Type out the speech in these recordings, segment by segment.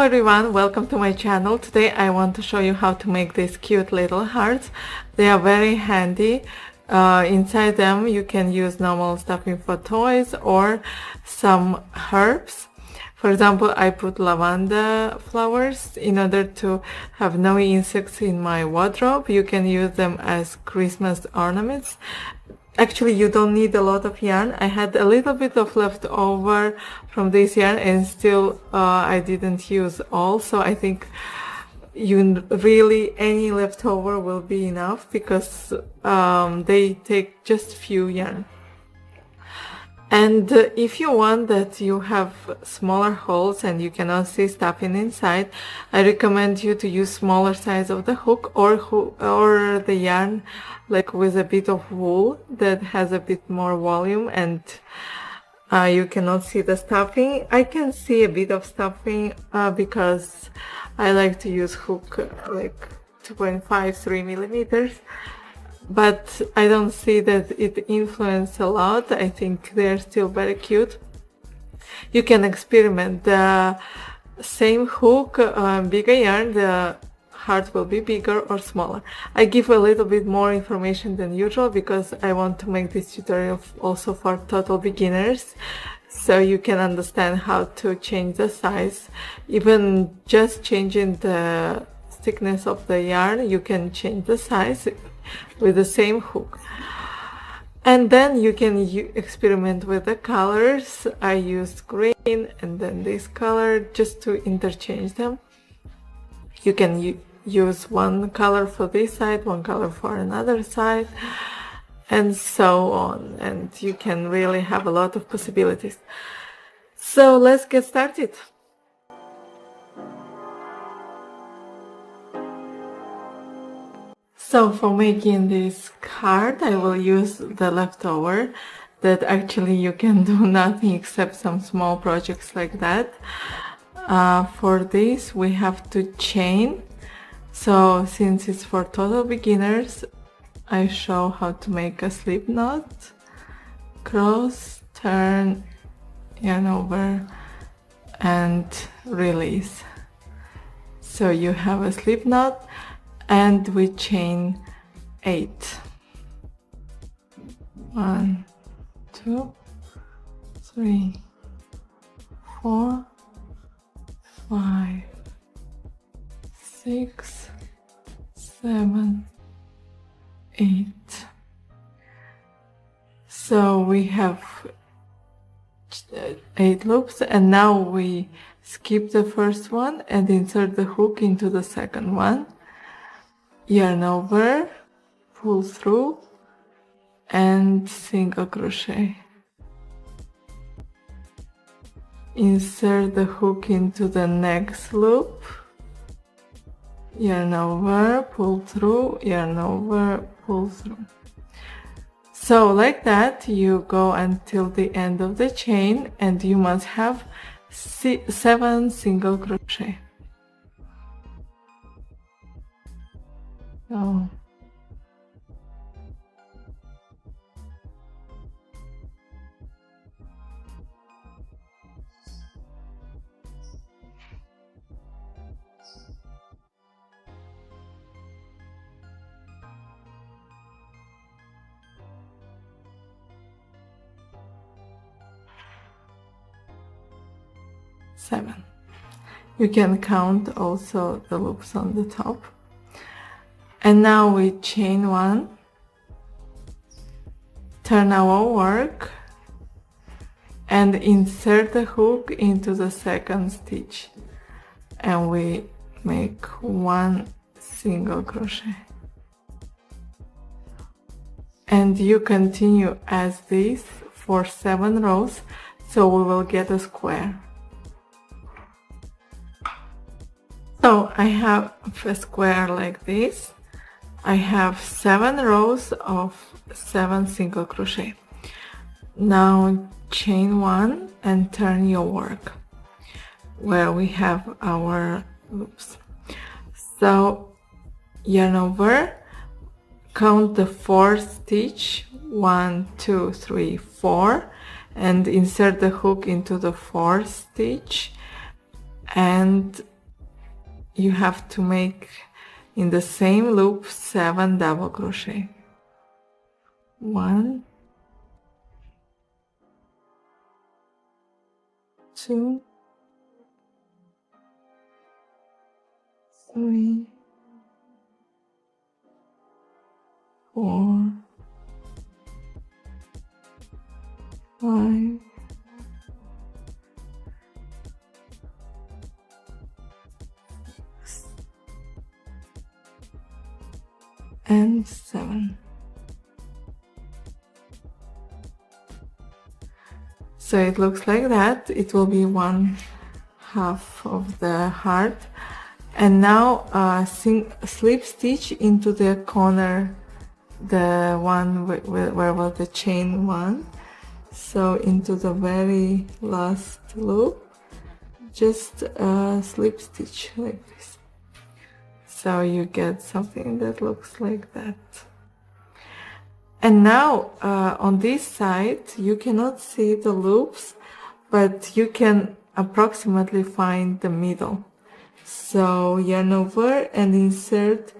Hello everyone, welcome to my channel. Today I want to show you how to make these cute little hearts. They are very handy. Inside them you can use normal stuffing for toys or some herbs. For example, I put lavender flowers in order to have no insects in my wardrobe. You can use them as Christmas ornaments. Actually, you don't need a lot of yarn. I had a little bit of leftover from this yarn and still I didn't use all, so I think really any leftover will be enough because they take just few yarn. And if you want that you have smaller holes and you cannot see stuffing inside, I recommend you to use smaller size of the hook or the yarn like with a bit of wool that has a bit more volume and you cannot see the stuffing. I can see a bit of stuffing because I like to use hook like 2.5-3 millimeters. But I don't see that it influences a lot. I think they're still very cute. You can experiment. The same hook, bigger yarn, the heart will be bigger or smaller. I give a little bit more information than usual because I want to make this tutorial also for total beginners, so you can understand how to change the size. Even just changing the thickness of the yarn, you can change the size with the same hook. And then you can experiment with the colors. I used green and then this color just to interchange them. You can use one color for this side, one color for another side, and so on, and you can really have a lot of possibilities. So let's get started. So for making this card, I will use the leftover that actually you can do nothing except some small projects like that. For this we have to chain. So since it's for total beginners, I show how to make a slip knot, cross, turn, yarn over, and release. So you have a slip knot. And we chain 8. 1, 2, 3, 4, 5, 6, 7, 8. So we have 8 loops, and now we skip the first one and insert the hook into the second one. Yarn over, pull through, and single crochet. Insert the hook into the next loop, yarn over, pull through, yarn over, pull through. So like that you go until the end of the chain, and you must have 7 single crochet. Oh. Seven. You can count also the loops on the top. And now we chain 1, turn our work, and insert the hook into the second stitch, and we make 1 single crochet. And you continue as this for 7 rows, so we will get a square. So I have a square like this. I have 7 rows of 7 single crochet. Now chain 1 and turn your work where we have our loops. So yarn over, count the 4th stitch, 1, 2, 3, 4, and insert the hook into the 4th stitch and you have to make in the same loop 7 double crochet. 1, 2, 3, 4, 5, and 7. So it looks like that. It will be 1/2 of the heart. And now slip stitch into the corner, the one where was the chain one. So into the very last loop, just slip stitch like this. So you get something that looks like that. And now on this side you cannot see the loops, but you can approximately find the middle. So yarn over and insert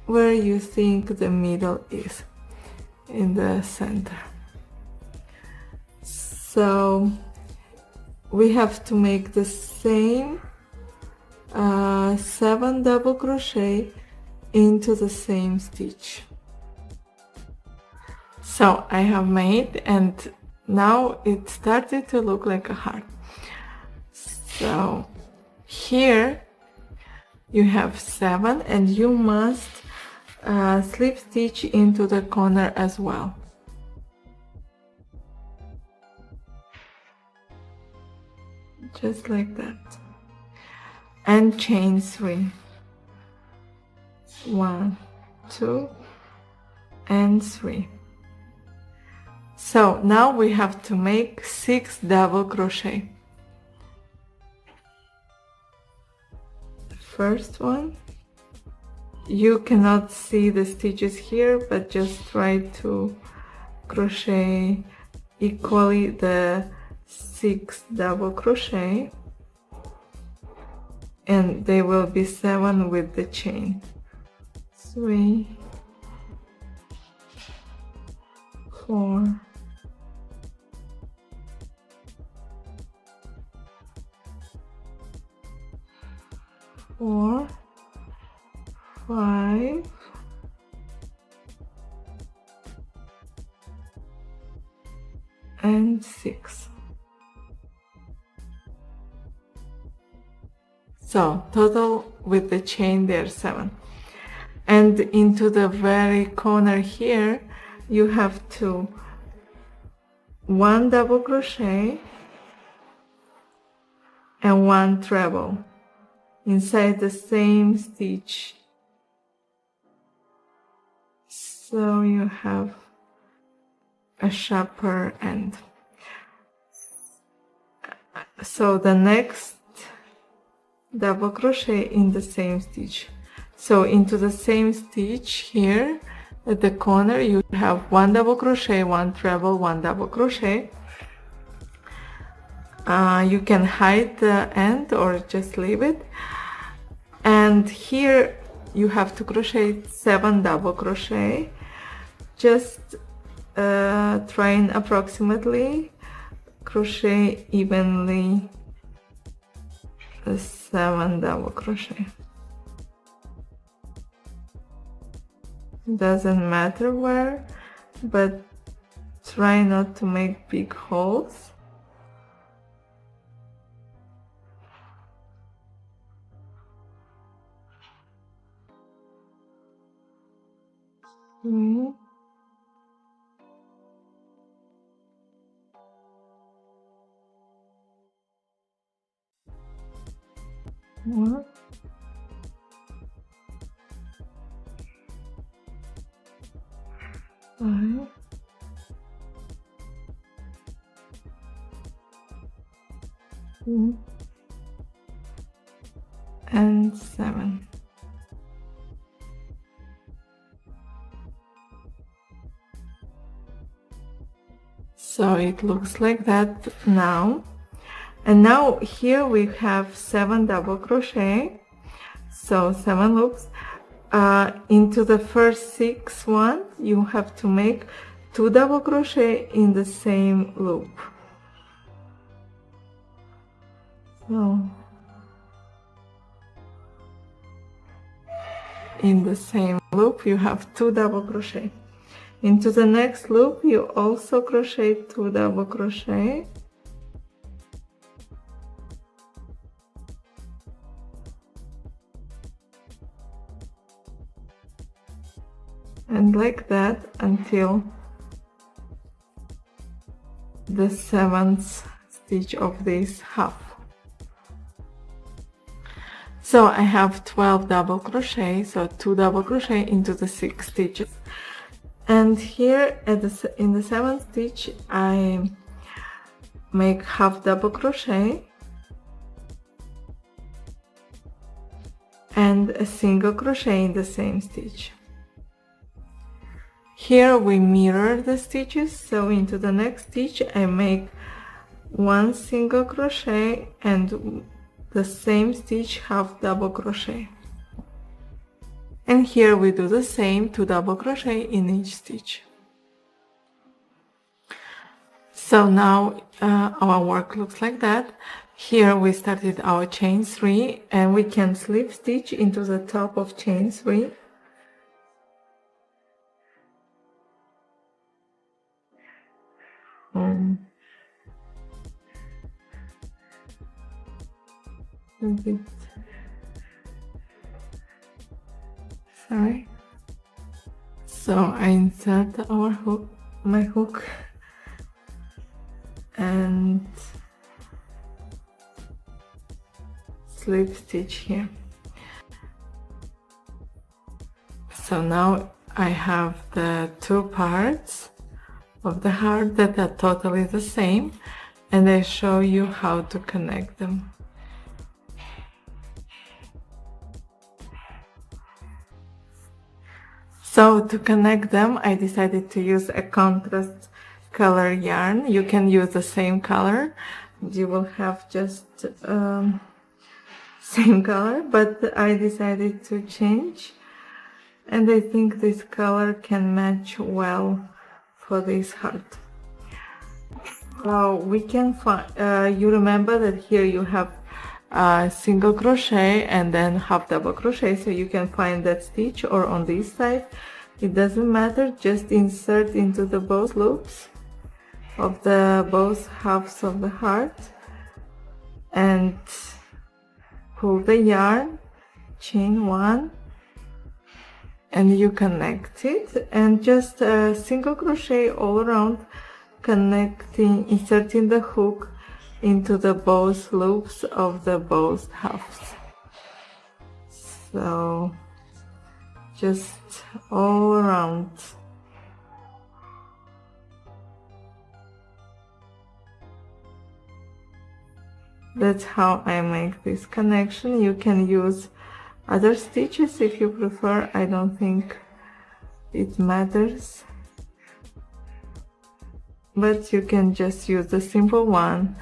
where you think the middle is in the center. So we have to make the same 7 double crochet into the same stitch. So I have made, and now it started to look like a heart. So here you have 7, and you must slip stitch into the corner as well. Just like that. And chain 3. 1, 2, and 3. So now we have to make 6 double crochet. First one, you cannot see the stitches here, but just try to crochet equally the 6 double crochet, and they will be 7 with the chain. 3, 4, 4, 5, and 6. So total with the chain there's 7. And into the very corner here you have to 1 double crochet and 1 treble inside the same stitch. So you have a sharper end. So the next double crochet in the same stitch. So into the same stitch here at the corner you have 1 double crochet, 1 treble, 1 double crochet. You can hide the end or just leave it. And here you have to crochet 7 double crochet. Just try and approximately crochet evenly 7 double crochet. Doesn't matter where, but try not to make big holes. Three, 4, 5, 6, and 7. So it looks like that now. And now here we have 7 double crochet, so 7 loops. Into the first 6 ones you have to make 2 double crochet in the same loop. So in the same loop you have 2 double crochet. Into the next loop you also crochet 2 double crochet, and like that until the 7th stitch of this half. So I have 12 double crochet, so 2 double crochet into the 6 stitches. And here in the 7th stitch I make half double crochet and a single crochet in the same stitch. Here we mirror the stitches, so into the next stitch I make 1 single crochet and the same stitch half double crochet. And here we do the same, 2 double crochet in each stitch. So now our work looks like that. Here we started our chain 3 and we can slip stitch into the top of chain 3. Sorry. So I insert my hook and slip stitch here. So now I have the 2 parts of the heart that are totally the same, and I show you how to connect them. So to connect them I decided to use a contrast color yarn. You can use the same color, you will have just same color, but I decided to change, and I think this color can match well for this heart. We can find, you remember that here you have single crochet and then half double crochet, so you can find that stitch or on this side, it doesn't matter, just insert into the both loops of the both halves of the heart and pull the yarn, chain 1, and you connect it, and just a single crochet all around, inserting the hook into the both loops of the both halves. So just all around. That's how I make this connection. You can use other stitches if you prefer, I don't think it matters, but you can just use the simple one,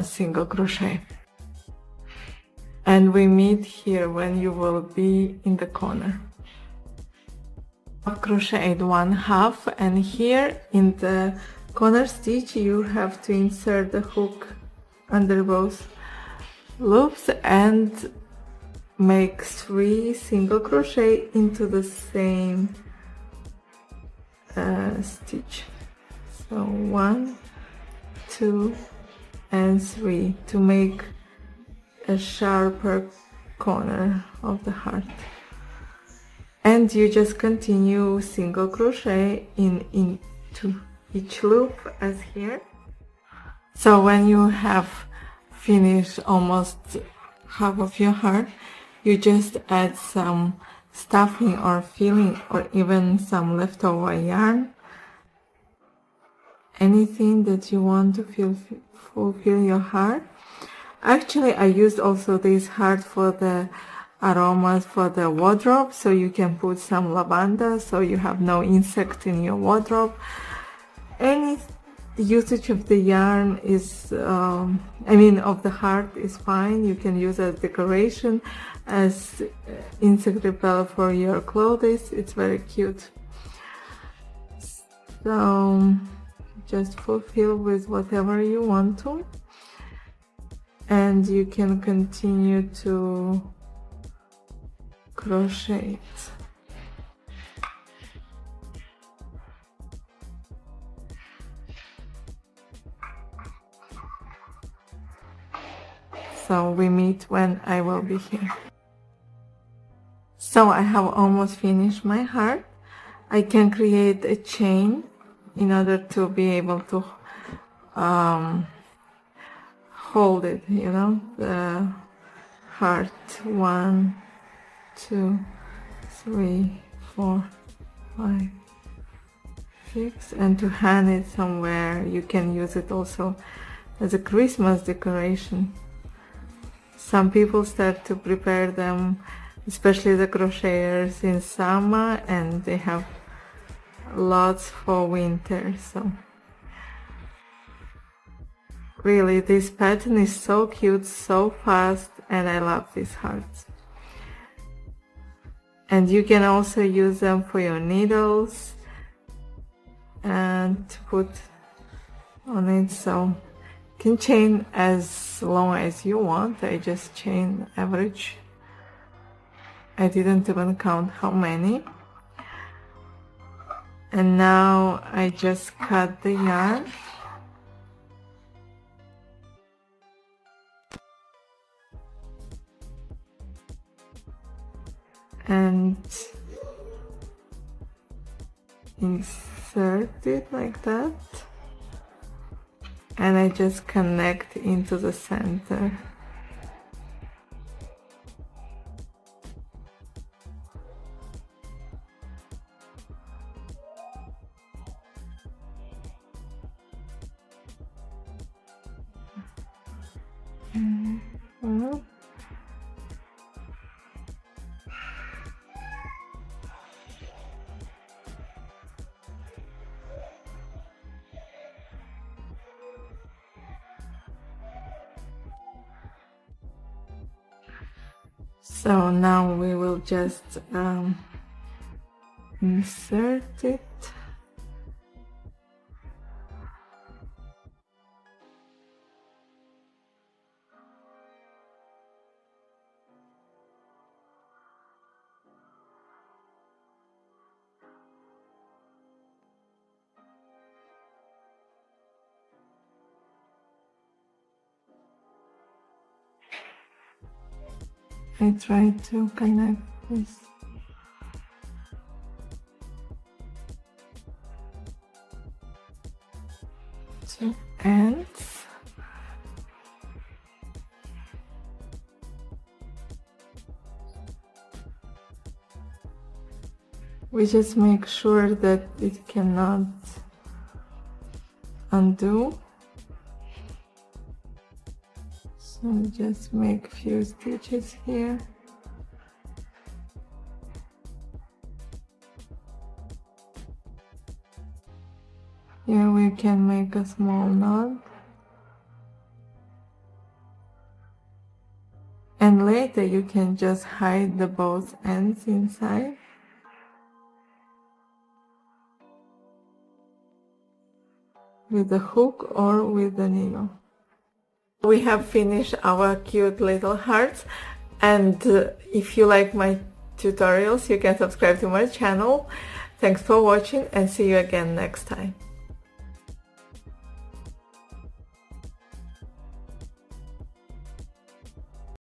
single crochet. And we meet here when you will be in the corner. I've crocheted 1/2, and here in the corner stitch you have to insert the hook under both loops and make 3 single crochet into the same stitch. So 1, 2 and 3 to make a sharper corner of the heart, and you just continue single crochet into each loop as here. So when you have finished almost half of your heart, you just add some stuffing or filling or even some leftover yarn, anything that you want to fulfill your heart. Actually, I used also this heart for the aromas for the wardrobe, so you can put some lavender so you have no insect in your wardrobe. The usage of the yarn is, I mean of the heart is fine. You can use as decoration, as insect repel for your clothes. It's very cute. So just fulfill with whatever you want to, and you can continue to crochet. So we meet when I will be here. So I have almost finished my heart. I can create a chain in order to be able to hold it, you know, the heart. 1, 2, 3, 4, 5, 6, and to hang it somewhere. You can use it also as a Christmas decoration. Some people start to prepare them, especially the crocheters, in summer, and they have lots for winter. So really, this pattern is so cute, so fast, and I love these hearts. And you can also use them for your needles and put on it. So you can chain as long as you want. I just chain average. I didn't even count how many. And now I just cut the yarn. And insert it like that, and I just connect into the center. So now we will just insert it. I try to connect this. Two ends. We just make sure that it cannot undo. So just make a few stitches here. Here we can make a small knot. And later you can just hide the both ends inside. With the hook or with the needle. We have finished our cute little hearts, and if you like my tutorials, you can subscribe to my channel. Thanks for watching, and see you again next time.